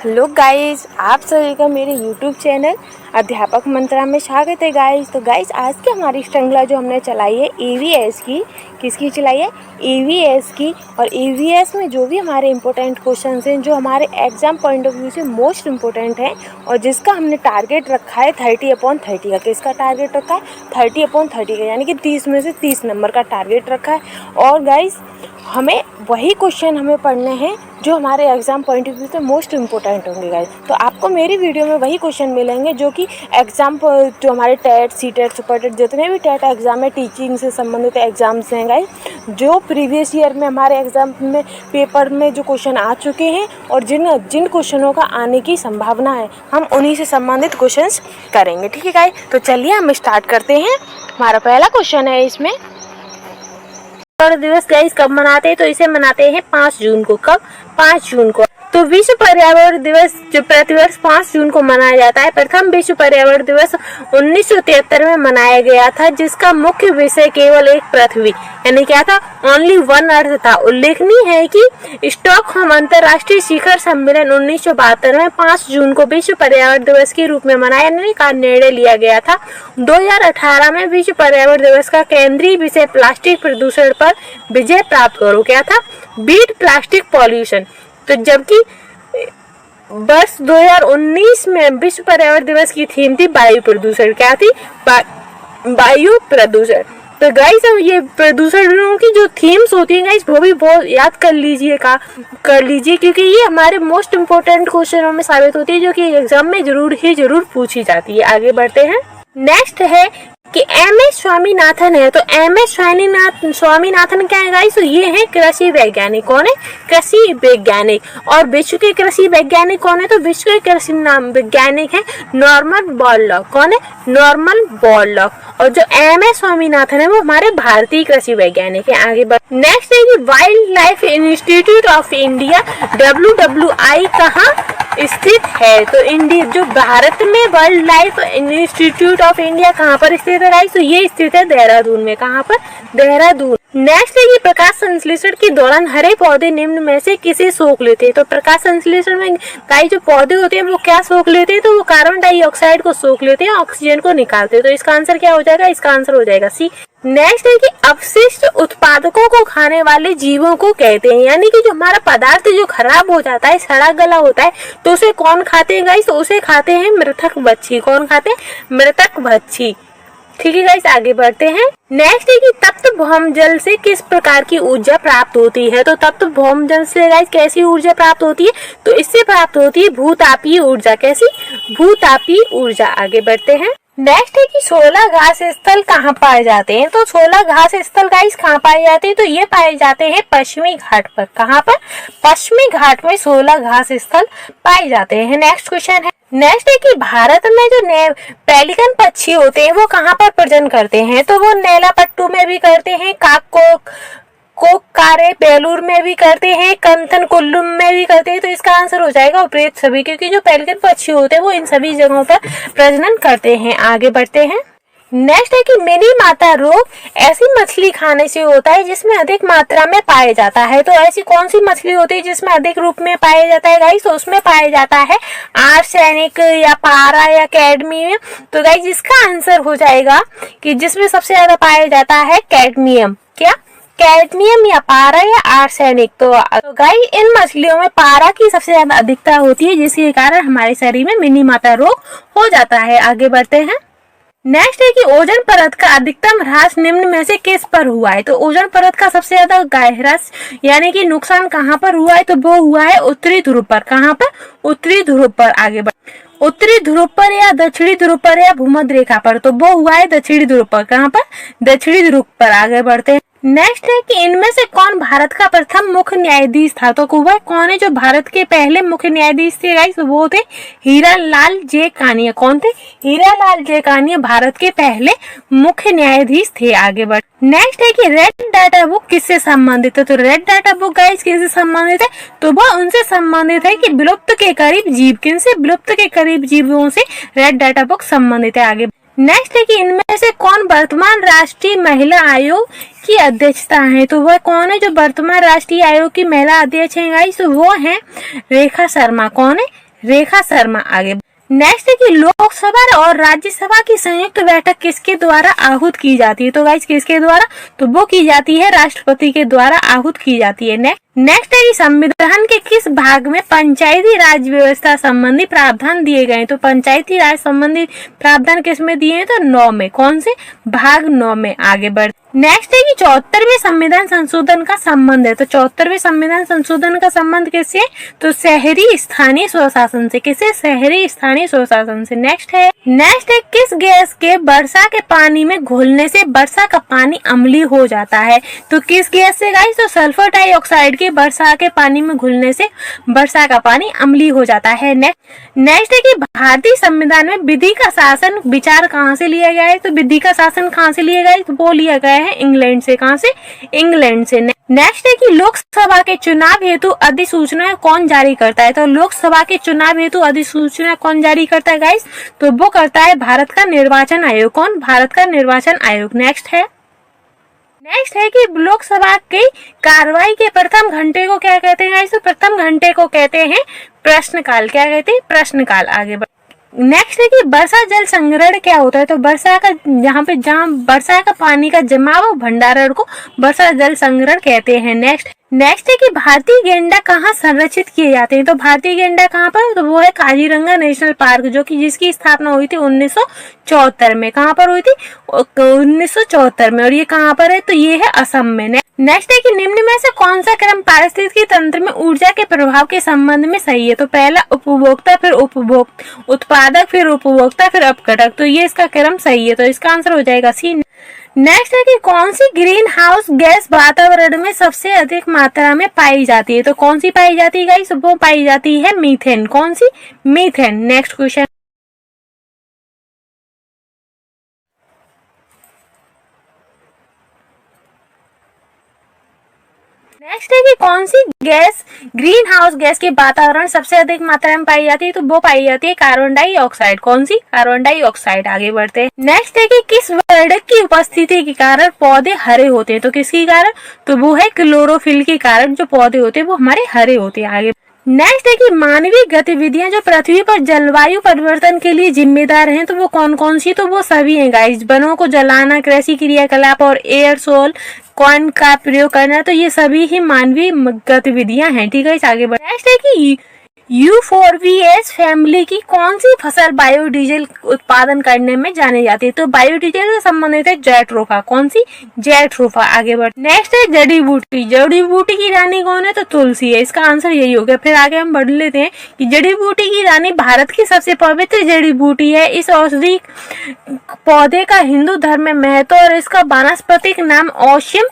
Hello guys, आप सभी का मेरे यूट्यूब चैनल अध्यापक मंत्रा में स्वागत है गाइस। तो गाइस, आज की हमारी श्रृंखला जो हमने चलाई है ईवीएस की, किसकी चलाई है? ईवीएस की। और ईवीएस में जो भी हमारे इंपॉर्टेंट क्वेश्चंस हैं, जो हमारे एग्जाम पॉइंट ऑफ व्यू से मोस्ट इम्पोर्टेंट हैं और जिसका हमने टारगेट रखा है 30/30 का। किसका टारगेट रखा है? 30/30 का, यानी कि 30 में से 30 नंबर का टारगेट रखा है। और गाइस, हमें वही क्वेश्चन हमें पढ़ने हैं जो हमारे एग्जाम पॉइंट ऑफ व्यू से मोस्ट इम्पोर्टेंट होंगे गाइस। तो आपको मेरी वीडियो में वही क्वेश्चन मिलेंगे जो कि एग्जाम जो हमारे टेट, सीटेट, सुपर टेट, जितने भी टेट एग्जाम है, टीचिंग से संबंधित एग्जाम्स हैं गाइस, जो प्रीवियस ईयर में हमारे एग्जाम में पेपर में जो क्वेश्चन आ चुके हैं और जिन क्वेश्चनों का आने की संभावना है, हम उन्हीं से संबंधित क्वेश्चन करेंगे। ठीक है गाइस, तो चलिए हम स्टार्ट करते हैं। हमारा पहला क्वेश्चन है इसमें, पर्यावरण दिवस गाइस कब मनाते हैं? तो इसे मनाते हैं 5 जून को। कब? 5 जून को। तो विश्व पर्यावरण दिवस जो प्रतिवर्ष 5 जून को मनाया जाता है, प्रथम विश्व पर्यावरण दिवस 1973 में मनाया गया था, जिसका मुख्य विषय केवल एक पृथ्वी, यानी क्या था? ओनली वन अर्थ था। उल्लेखनीय है कि स्टॉकहोम अंतर्राष्ट्रीय शिखर सम्मेलन 1972 में 5 जून को विश्व पर्यावरण दिवस के रूप में मनाने का निर्णय लिया गया था। 2018 में विश्व पर्यावरण दिवस का केंद्रीय विषय प्लास्टिक प्रदूषण पर विजय प्राप्त करो। क्या था? Beat plastic pollution. तो जबकि वर्ष 2019 में विश्व पर्यावरण दिवस की थीम थी वायु प्रदूषण। क्या थी? वायु प्रदूषण। तो गाइस, अब ये प्रदूषणों की जो थीम्स होती हैं गाइस, वो भी बहुत याद कर लीजिए क्योंकि ये हमारे मोस्ट इम्पोर्टेंट क्वेश्चनों में साबित होती है, जो कि एग्जाम में जरूर पूछी जाती है। आगे बढ़ते हैं। नेक्स्ट है कि एम.एस. स्वामीनाथन है। तो एम.एस. स्वामीनाथन क्या है गाइस? तो ये है कृषि वैज्ञानिक। कौन है? कृषि वैज्ञानिक। और विश्व के कृषि वैज्ञानिक कौन है? तो विश्व के कृषि वैज्ञानिक है नॉर्मन बोरलॉग। कौन है? Norman Borlaug. और जो एम.एस. स्वामीनाथन है वो हमारे भारतीय कृषि वैज्ञानिक है। आगे बढ़। नेक्स्ट है कि wild life institute of India WWI कहाँ स्थित है? तो इंडिया जो भारत में wild life institute of India कहाँ पर स्थित है गाइस? तो ये स्थित है देहरादून में। कहाँ पर? देहरादून। नेक्स्ट है कि प्रकाश संश्लेषण के दौरान हरे पौधे निम्न में से किसे सोख लेते हैं? तो प्रकाश संश्लेषण में गाइस जो पौधे होते हैं वो क्या सोख लेते हैं? तो वो कार्बन डाइऑक्साइड को सोख लेते हैं, ऑक्सीजन को निकालते हैं। तो इसका आंसर क्या हो जाएगा? इसका आंसर हो जाएगा सी। नेक्स्ट है कि अपशिष्ट उत्पादकों को खाने वाले जीवों को कहते हैं, यानी कि जो हमारा पदार्थ जो खराब हो जाता है, सड़ा गला होता है, तो उसे कौन खाते हैं गाइस? तो उसे खाते हैं मृतक भक्षी। कौन खाते हैं? मृतक भक्षी। ठीक है गाइस, आगे बढ़ते हैं। नेक्स्ट है कि तप्त भौम जल से किस प्रकार की ऊर्जा प्राप्त होती है? तो तप्त भौम जल से गाइस कैसी ऊर्जा प्राप्त होती है? तो इससे प्राप्त होती है भूतापीय ऊर्जा। कैसी? भूतापीय ऊर्जा। आगे बढ़ते हैं। नेक्स्ट है कि 16 घास स्थल कहाँ पाए जाते हैं? तो 16 घास स्थल गाइस कहाँ पाए जाते हैं? तो ये पाए जाते हैं पश्चिमी घाट पर। कहाँ पर? पश्चिमी घाट में 16 घास स्थल पाए जाते हैं। नेक्स्ट क्वेश्चन है। नेक्स्ट है कि भारत में जो पेलिकन पक्षी होते हैं वो कहाँ पर प्रजनन करते हैं? तो वो नेलापट्टू में भी करते हैं, कोक्कारे बेलूर में भी करते हैं, कंथन कुल्लुम में भी करते हैं। तो इसका आंसर हो जाएगा उपरोक्त सभी, क्योंकि जो पेलिकन पक्षी होते हैं वो इन सभी जगहों पर प्रजनन करते हैं। आगे बढ़ते हैं। नेक्स्ट है कि मिनी माता रोग ऐसी मछली खाने से होता है जिसमें अधिक मात्रा में पाया जाता है। तो ऐसी कौन सी मछली होती है जिसमें अधिक रूप में पाया जाता है गाइस? तो उसमें पाया जाता है आर्सेनिक या पारा या कैडमियम। तो गाइस इसका आंसर हो जाएगा कि जिसमें सबसे ज्यादा पाया जाता है कैडमियम। क्या? कैडमियम या पारा या आर्सेनिक। तो गाइस इन मछलियों में पारा की सबसे ज्यादा अधिकता होती है, जिसके कारण हमारे शरीर में मिनी माता रोग हो जाता है। आगे बढ़ते हैं। नेक्स्ट है कि ओजोन परत का अधिकतम ह्रास निम्न में से किस पर हुआ है? तो ओजोन परत का सबसे ज्यादा ह्रास यानी कि नुकसान कहाँ पर हुआ है? तो वो हुआ है उत्तरी ध्रुव पर। कहाँ पर? उत्तरी ध्रुव पर। आगे बढ़। उत्तरी ध्रुव पर या दक्षिणी ध्रुव पर या भूमध्य रेखा पर? तो वो हुआ है दक्षिणी ध्रुव पर। कहाँ पर? दक्षिणी ध्रुव पर। आगे बढ़ते हैं। नेक्स्ट है कि इनमें से कौन भारत का प्रथम मुख्य न्यायाधीश था? तो वह कौन है जो भारत के पहले मुख्य न्यायाधीश थे गाइस? वो थे हीरालाल जे कानिया। कौन थे? हीरालाल जे कानिया भारत के पहले मुख्य न्यायाधीश थे। आगे बढ़। नेक्स्ट है कि रेड डाटा बुक किससे संबंधित है? तो रेड डाटा बुक गाइस किससे संबंधित है? तो वह उनसे संबंधित है कि विलुप्त के करीब जीव। किनसे? विलुप्त के करीब जीवों से रेड डाटा बुक संबंधित है। आगे नेक्स्ट है कि इनमें से कौन वर्तमान राष्ट्रीय महिला आयोग की अध्यक्षता है? तो वह कौन है जो वर्तमान राष्ट्रीय आयोग की महिला अध्यक्ष है गाइस? तो वो है रेखा शर्मा। कौन है? रेखा शर्मा। आगे नेक्स्ट है कि लोकसभा और राज्यसभा की संयुक्त बैठक किसके द्वारा आहूत की जाती है? तो गाइस किसके द्वारा? तो वो की जाती है राष्ट्रपति के द्वारा आहूत की जाती है। नेक्स्ट है कि संविधान के किस भाग में पंचायती राज व्यवस्था संबंधी प्रावधान दिए गए? तो पंचायती राज संबंधी प्रावधान किस में दिए हैं? तो 9 में। कौन से? भाग 9 में। आगे बढ़ नेक्स्ट है कि 74वें संविधान संशोधन का संबंध है। तो 74वें संविधान संशोधन का संबंध किससे? तो शहरी स्थानीय स्वशासन से। किसे? शहरी स्थानीय स्वशासन से। नेक्स्ट है किस गैस के वर्षा के पानी में घुलने से वर्षा का पानी अम्लीय हो जाता है? तो किस गैस से गाइस? तो सल्फर डाइऑक्साइड के वर्षा के पानी में घुलने से वर्षा का पानी अम्लीय हो जाता है। नेक्स्ट है कि भारतीय संविधान में विधि का शासन विचार कहाँ से लिया गया है? तो विधि का शासन कहाँ से लिया गया है? तो वो लिया गया है इंग्लैंड से। कहाँ से? इंग्लैंड से। नेक्स्ट है कि लोकसभा के चुनाव हेतु अधिसूचना कौन जारी करता है? तो लोकसभा के चुनाव हेतु अधिसूचना कौन जारी करता है गाइस? तो वो करता है भारत का निर्वाचन आयोग। कौन? भारत का निर्वाचन आयोग। नेक्स्ट है कि लोकसभा की कार्रवाई के प्रथम घंटे को क्या कहते हैं गाइस? तो प्रथम घंटे को कहते हैं प्रश्नकाल। क्या कहते हैं? प्रश्नकाल। आगे नेक्स्ट है कि वर्षा जल संग्रहण क्या होता है? तो वर्षा का जहाँ वर्षा का पानी का जमाव भंडारण को वर्षा जल संग्रहण कहते हैं। नेक्स्ट है कि भारतीय गैंडा कहाँ संरक्षित किए जाते हैं? तो भारतीय गैंडा कहाँ पर? तो वो है काजीरंगा नेशनल पार्क, जो कि जिसकी स्थापना हुई थी 1974 में। कहाँ पर हुई थी? 1974 में। और ये कहाँ पर है? तो ये है असम में। नेक्स्ट है कि निम्न में से कौन सा क्रम पारिस्थितिकी तंत्र में ऊर्जा के प्रभाव के संबंध में सही है? तो पहला उपभोक्ता, फिर उत्पादक, फिर उपभोक्ता, फिर अपघटक। तो ये इसका क्रम सही है। तो इसका आंसर हो जाएगा सी। नेक्स्ट है कि कौन सी ग्रीन हाउस गैस वातावरण में सबसे अधिक मात्रा में पाई जाती है? तो कौन सी पाई जाती है गाइस? वो पाई जाती है मीथेन। कौन सी? मीथेन। नेक्स्ट क्वेश्चन नेक्स्ट है कि कौन सी गैस ग्रीन हाउस गैस के वातावरण सबसे अधिक मात्रा में पाई जाती है? तो वो पाई जाती है कार्बन डाइऑक्साइड। कौन सी? Carbon dioxide. आगे बढ़ते हैं। नेक्स्ट है कि किस वर्णक की उपस्थिति के कारण पौधे हरे होते हैं? तो किसके कारण? तो वो है क्लोरोफिल के कारण जो पौधे होते हैं वो हमारे हरे होते हैं। आगे नेक्स्ट है कि मानवीय गतिविधियां जो पृथ्वी पर जलवायु परिवर्तन के लिए जिम्मेदार हैं, तो वो कौन कौन सी? तो वो सभी हैं गाइस। वनों को जलाना, कृषि क्रियाकलाप और एयरसोल कौन का प्रयोग करना, तो ये सभी ही मानवीय गतिविधियां हैं। ठीक है, आगे बढ़। नेक्स्ट है कि U4VS फैमिली की कौन सी फसल बायोडीजल उत्पादन करने में जानी जाती है? तो बायोडीजल से संबंधित है जेट्रोफा। कौन सी? जेट्रोफा। आगे बढ़। नेक्स्ट है जड़ी बूटी। जड़ी बूटी की रानी कौन है? तो तुलसी है। इसका आंसर यही हो गया। फिर आगे हम बढ़ लेते हैं कि जड़ी बूटी की रानी भारत की सबसे पवित्र जड़ी बूटी है। इस औषधि पौधे का हिंदू धर्म में महत्व और इसका वानस्पतिक नाम ओशियम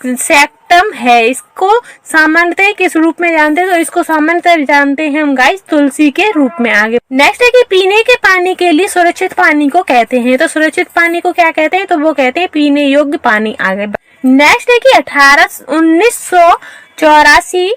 सैक्टम है। इसको सामान्यतः किस रूप में जानते हैं? तो इसको सामान्यतः जानते हैं हम गाइस तुलसी के रूप में। आगे नेक्स्ट है कि पीने के पानी के लिए सुरक्षित पानी को कहते हैं। तो सुरक्षित पानी को क्या कहते हैं? तो वो कहते हैं पीने योग्य पानी। आगे नेक्स्ट है कि 1984